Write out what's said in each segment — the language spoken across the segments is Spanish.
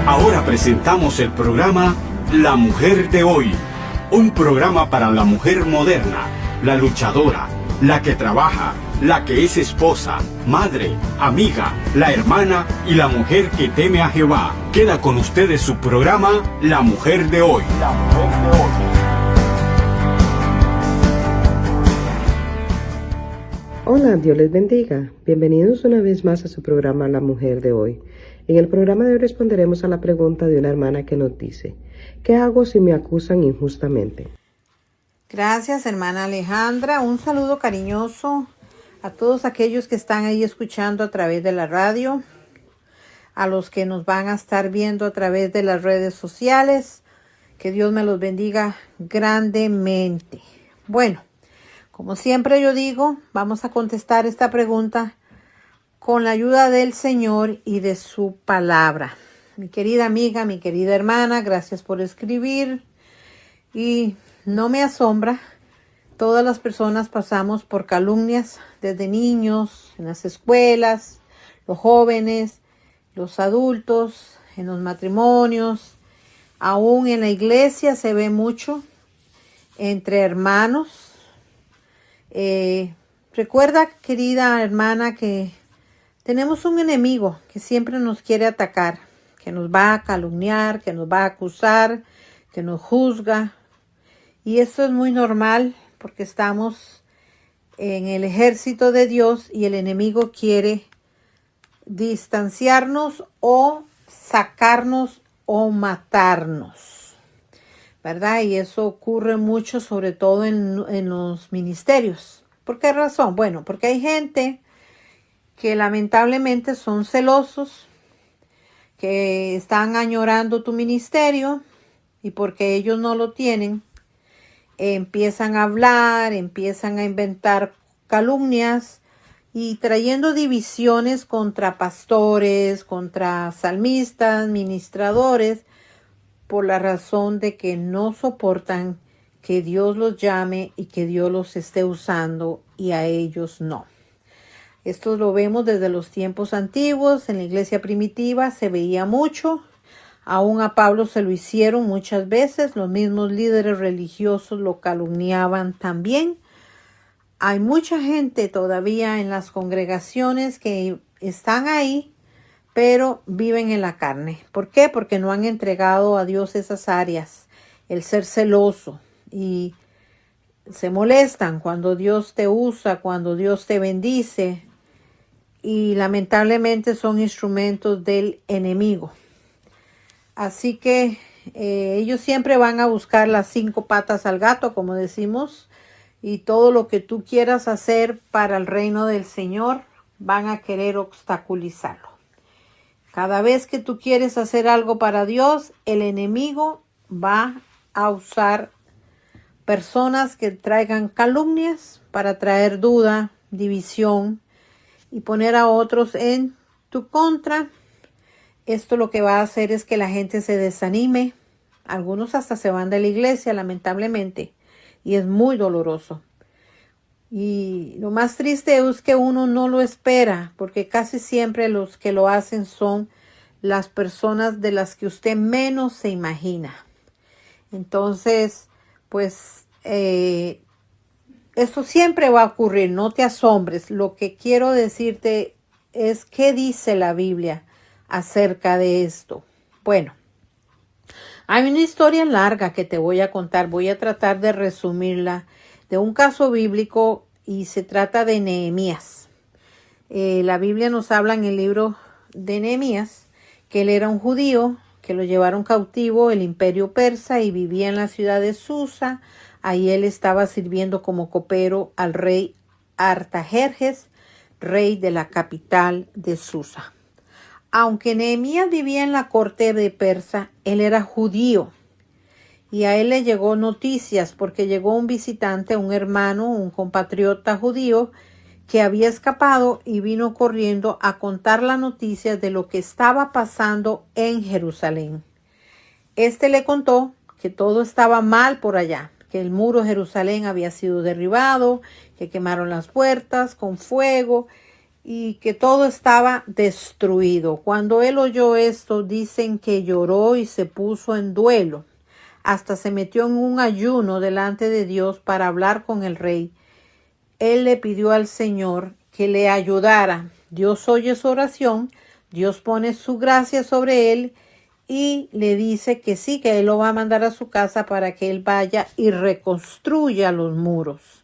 Ahora presentamos el programa La Mujer de Hoy, un programa para la mujer moderna, la luchadora, la que trabaja, la que es esposa, madre, amiga, la hermana y la mujer que teme a Jehová. Queda con ustedes su programa La Mujer de Hoy. La Mujer de Hoy. Hola, Dios les bendiga. Bienvenidos una vez más a su programa La Mujer de Hoy. En el programa de hoy responderemos a la pregunta de una hermana que nos dice: ¿qué hago si me acusan injustamente? Gracias, hermana Alejandra. Un saludo cariñoso a todos aquellos que están ahí escuchando a través de la radio, a los que nos van a estar viendo a través de las redes sociales. Que Dios me los bendiga grandemente. Bueno, como siempre yo digo, vamos a contestar esta pregunta con la ayuda del Señor y de su palabra. Mi querida amiga, mi querida hermana, gracias por escribir. Y no me asombra, todas las personas pasamos por calumnias desde niños, en las escuelas, los jóvenes, los adultos, en los matrimonios, aún en la iglesia se ve mucho entre hermanos. Recuerda, querida hermana, que tenemos un enemigo que siempre nos quiere atacar, que nos va a calumniar, que nos va a acusar, que nos juzga. Y eso es muy normal porque estamos en el ejército de Dios y el enemigo quiere distanciarnos o sacarnos o matarnos, ¿verdad? Y eso ocurre mucho, sobre todo en los ministerios. ¿Por qué razón? Bueno, porque hay gente que lamentablemente son celosos, que están añorando tu ministerio y porque ellos no lo tienen, empiezan a hablar, empiezan a inventar calumnias y trayendo divisiones contra pastores, contra salmistas, ministradores, por la razón de que no soportan que Dios los llame y que Dios los esté usando y a ellos no. Esto lo vemos desde los tiempos antiguos. En la iglesia primitiva se veía mucho. Aún a Pablo se lo hicieron muchas veces. Los mismos líderes religiosos lo calumniaban también. Hay mucha gente todavía en las congregaciones que están ahí, pero viven en la carne. ¿Por qué? Porque no han entregado a Dios esas áreas. El ser celoso. Y se molestan cuando Dios te usa, cuando Dios te bendice. Y lamentablemente son instrumentos del enemigo. Así que ellos siempre van a buscar las 5 patas al gato, como decimos, y todo lo que tú quieras hacer para el reino del Señor van a querer obstaculizarlo. Cada vez que tú quieres hacer algo para Dios, el enemigo va a usar personas que traigan calumnias para traer duda, división, y poner a otros en tu contra. Esto lo que va a hacer es que la gente se desanime. Algunos hasta se van de la iglesia, lamentablemente, y es muy doloroso. Y lo más triste es que uno no lo espera, porque casi siempre los que lo hacen son las personas de las que usted menos se imagina. Entonces, pues esto siempre va a ocurrir, no te asombres. Lo que quiero decirte es qué dice la Biblia acerca de esto. Bueno, hay una historia larga que te voy a contar. Voy a tratar de resumirla, de un caso bíblico, y se trata de Nehemías. La Biblia nos habla en el libro de Nehemías que él era un judío que lo llevaron cautivo el imperio persa y vivía en la ciudad de Susa. Ahí él estaba sirviendo como copero al rey Artajerjes, rey de la capital de Susa. Aunque Nehemías vivía en la corte de Persa, él era judío. Y a él le llegó noticias porque llegó un visitante, un hermano, un compatriota judío que había escapado y vino corriendo a contar la noticia de lo que estaba pasando en Jerusalén. Este le contó que todo estaba mal por allá, que el muro de Jerusalén había sido derribado, que quemaron las puertas con fuego y que todo estaba destruido. Cuando él oyó esto, dicen que lloró y se puso en duelo. Hasta se metió en un ayuno delante de Dios para hablar con el rey. Él le pidió al Señor que le ayudara. Dios oye su oración, Dios pone su gracia sobre él y le dice que sí, que él lo va a mandar a su casa para que él vaya y reconstruya los muros.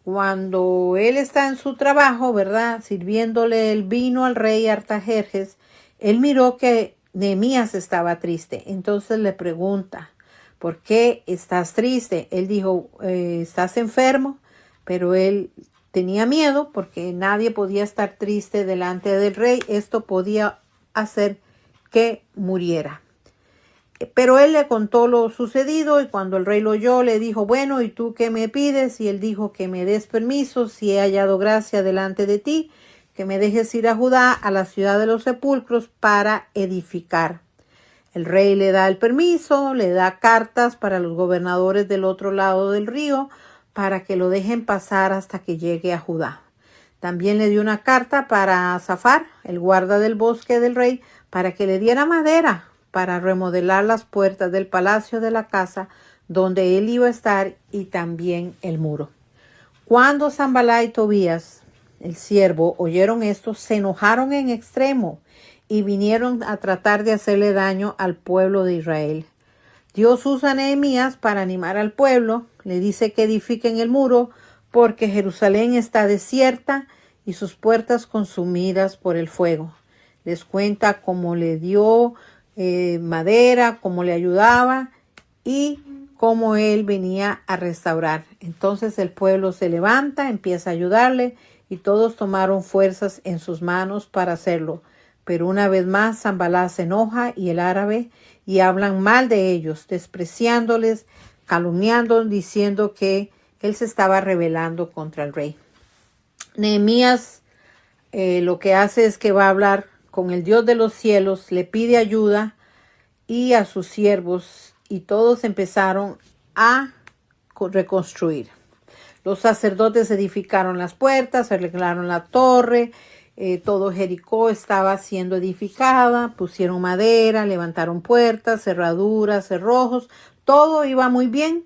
Cuando él está en su trabajo, ¿verdad?, sirviéndole el vino al rey Artajerjes, él miró que Nehemías estaba triste. Entonces le pregunta, ¿por qué estás triste? Él dijo, ¿estás enfermo? Pero él tenía miedo porque nadie podía estar triste delante del rey. Esto podía hacer que muriera. Pero él le contó lo sucedido y cuando el rey lo oyó le dijo, bueno, ¿y tú qué me pides? Y él dijo que me des permiso si he hallado gracia delante de ti, que me dejes ir a Judá, a la ciudad de los sepulcros, para edificar. El rey le da el permiso, le da cartas para los gobernadores del otro lado del río para que lo dejen pasar hasta que llegue a Judá. También le dio una carta para Safar, el guarda del bosque del rey, para que le diera madera para remodelar las puertas del palacio de la casa donde él iba a estar y también el muro. Cuando Sanballat y Tobías, el siervo, oyeron esto, se enojaron en extremo y vinieron a tratar de hacerle daño al pueblo de Israel. Dios usa a Nehemías para animar al pueblo, le dice que edifiquen el muro porque Jerusalén está desierta y sus puertas consumidas por el fuego. Les cuenta cómo le dio madera, cómo le ayudaba y cómo él venía a restaurar. Entonces el pueblo se levanta, empieza a ayudarle y todos tomaron fuerzas en sus manos para hacerlo. Pero una vez más Sanballat se enoja y el árabe y hablan mal de ellos, despreciándoles, calumniando, diciendo que él se estaba rebelando contra el rey. Nehemías lo que hace es que va a hablar con el Dios de los cielos, le pide ayuda y a sus siervos y todos empezaron a reconstruir. Los sacerdotes edificaron las puertas, arreglaron la torre, todo Jericó estaba siendo edificada, pusieron madera, levantaron puertas, cerraduras, cerrojos, todo iba muy bien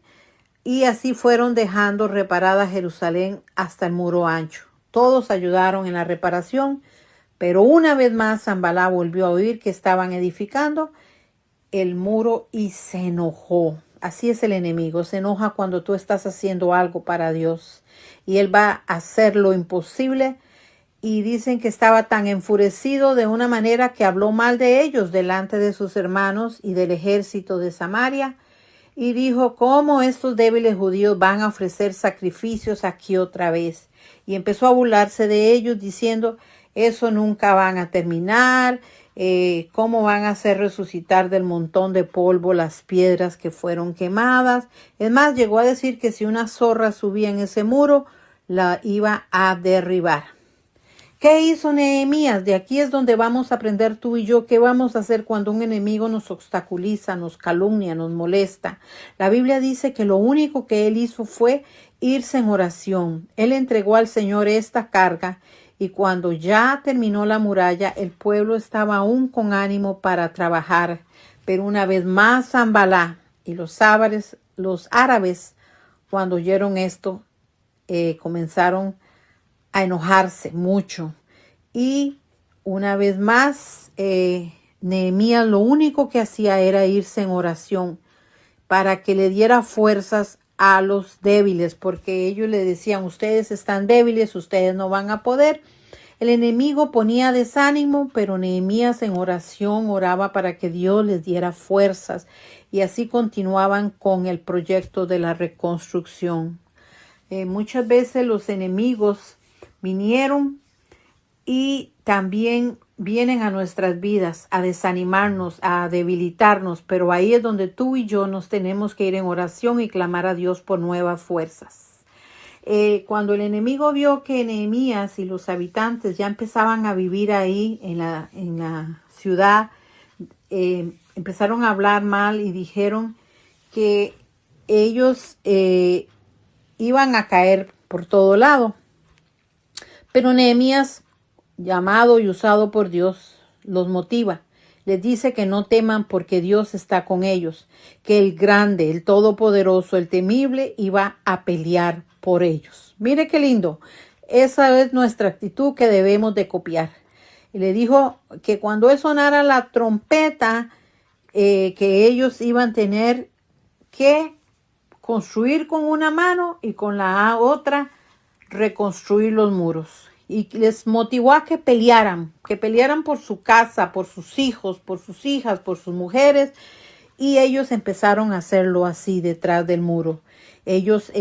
y así fueron dejando reparada Jerusalén hasta el muro ancho. Todos ayudaron en la reparación, pero una vez más Sanballat volvió a oír que estaban edificando el muro y se enojó. Así es el enemigo, se enoja cuando tú estás haciendo algo para Dios y él va a hacer lo imposible. Y dicen que estaba tan enfurecido de una manera que habló mal de ellos delante de sus hermanos y del ejército de Samaria. Y dijo, ¿cómo estos débiles judíos van a ofrecer sacrificios aquí otra vez? Y empezó a burlarse de ellos diciendo, eso nunca van a terminar. ¿Cómo van a hacer resucitar del montón de polvo las piedras que fueron quemadas? Es más, llegó a decir que si una zorra subía en ese muro, la iba a derribar. ¿Qué hizo Nehemías? De aquí es donde vamos a aprender tú y yo qué vamos a hacer cuando un enemigo nos obstaculiza, nos calumnia, nos molesta. La Biblia dice que lo único que él hizo fue irse en oración. Él entregó al Señor esta carga y cuando ya terminó la muralla, el pueblo estaba aún con ánimo para trabajar. Pero una vez más Sanballat y los árabes, cuando oyeron esto, comenzaron a enojarse mucho. Y una vez más, Nehemías lo único que hacía era irse en oración para que le diera fuerzas a los débiles, porque ellos le decían, ustedes están débiles, ustedes no van a poder. El enemigo ponía desánimo, pero Nehemías en oración oraba para que Dios les diera fuerzas y así continuaban con el proyecto de la reconstrucción. Muchas veces los enemigos vinieron y también vienen a nuestras vidas a desanimarnos, a debilitarnos, pero ahí es donde tú y yo nos tenemos que ir en oración y clamar a Dios por nuevas fuerzas. Cuando el enemigo vio que Nehemías y los habitantes ya empezaban a vivir ahí en la ciudad, empezaron a hablar mal y dijeron que ellos iban a caer por todo lado. Pero Nehemías llamado y usado por Dios, los motiva. Les dice que no teman porque Dios está con ellos, que el grande, el todopoderoso, el temible iba a pelear por ellos. Mire qué lindo. Esa es nuestra actitud que debemos de copiar. Y le dijo que cuando él sonara la trompeta, que ellos iban a tener que construir con una mano y con la otra reconstruir los muros. Y les motivó a que pelearan por su casa, por sus hijos, por sus hijas, por sus mujeres. Y ellos empezaron a hacerlo así detrás del muro. Ellos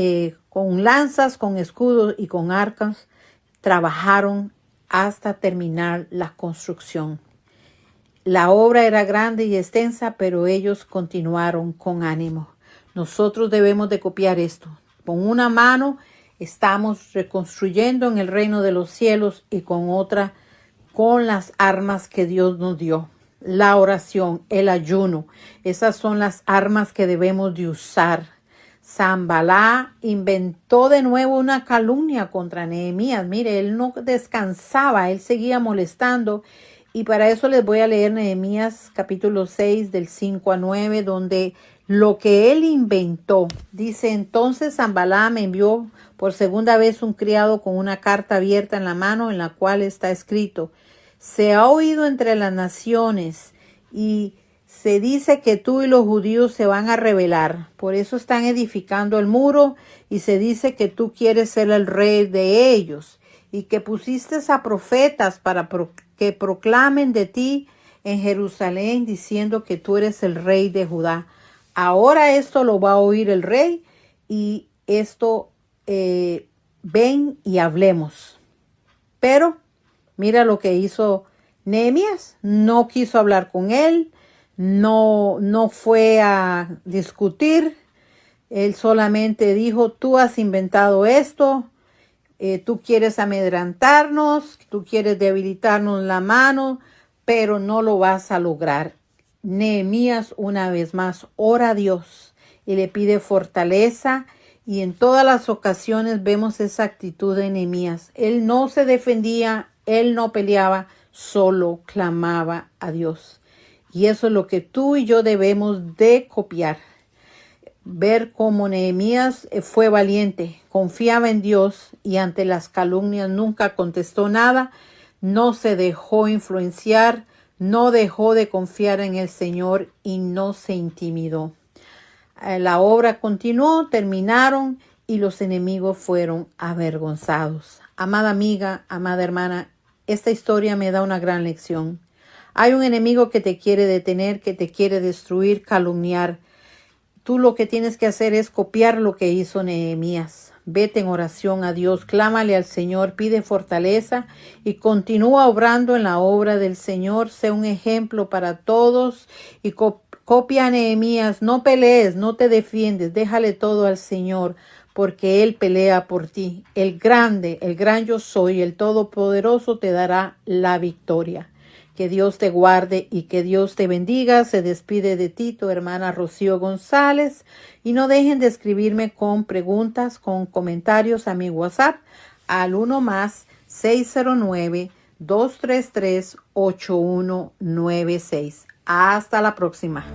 con lanzas, con escudos y con arcos trabajaron hasta terminar la construcción. La obra era grande y extensa, pero ellos continuaron con ánimo. Nosotros debemos de copiar esto. Con una mano estamos reconstruyendo en el reino de los cielos y con otra, con las armas que Dios nos dio. La oración, el ayuno, esas son las armas que debemos de usar. Sanballat inventó de nuevo una calumnia contra Nehemías. Mire, él no descansaba, él seguía molestando. Y para eso les voy a leer Nehemías capítulo 6 del 5 a 9, donde lo que él inventó, dice: entonces Sanballat me envió por segunda vez un criado con una carta abierta en la mano, en la cual está escrito: se ha oído entre las naciones y se dice que tú y los judíos se van a rebelar. Por eso están edificando el muro y se dice que tú quieres ser el rey de ellos y que pusiste a profetas para que proclamen de ti en Jerusalén diciendo que tú eres el rey de Judá. Ahora esto lo va a oír el rey y esto ven y hablemos. Pero mira lo que hizo Nehemías. No quiso hablar con él, no fue a discutir. Él solamente dijo: tú has inventado esto, tú quieres amedrentarnos, tú quieres debilitarnos la mano, pero no lo vas a lograr. Nehemías una vez más ora a Dios y le pide fortaleza, y en todas las ocasiones vemos esa actitud de Nehemías. Él no se defendía, él no peleaba, solo clamaba a Dios. Y eso es lo que tú y yo debemos de copiar. Ver cómo Nehemías fue valiente, confiaba en Dios y ante las calumnias nunca contestó nada, no se dejó influenciar, no dejó de confiar en el Señor y no se intimidó. La obra continuó, terminaron y los enemigos fueron avergonzados. Amada amiga, amada hermana, esta historia me da una gran lección. Hay un enemigo que te quiere detener, que te quiere destruir, calumniar. Tú lo que tienes que hacer es copiar lo que hizo Nehemías. Vete en oración a Dios, clámale al Señor, pide fortaleza y continúa obrando en la obra del Señor. Sé un ejemplo para todos y copia a Nehemías. No pelees, no te defiendes, déjale todo al Señor, porque Él pelea por ti. El grande, el gran yo soy, el todopoderoso te dará la victoria. Que Dios te guarde y que Dios te bendiga. Se despide de ti tu hermana Rocío González. Y no dejen de escribirme con preguntas, con comentarios a mi WhatsApp al 1+609-233-8196. Hasta la próxima.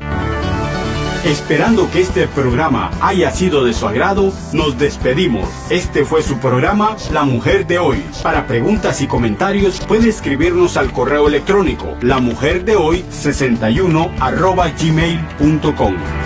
Esperando que este programa haya sido de su agrado, nos despedimos. Este fue su programa La Mujer de Hoy. Para preguntas y comentarios puede escribirnos al correo electrónico lamujerdehoy61@gmail.com.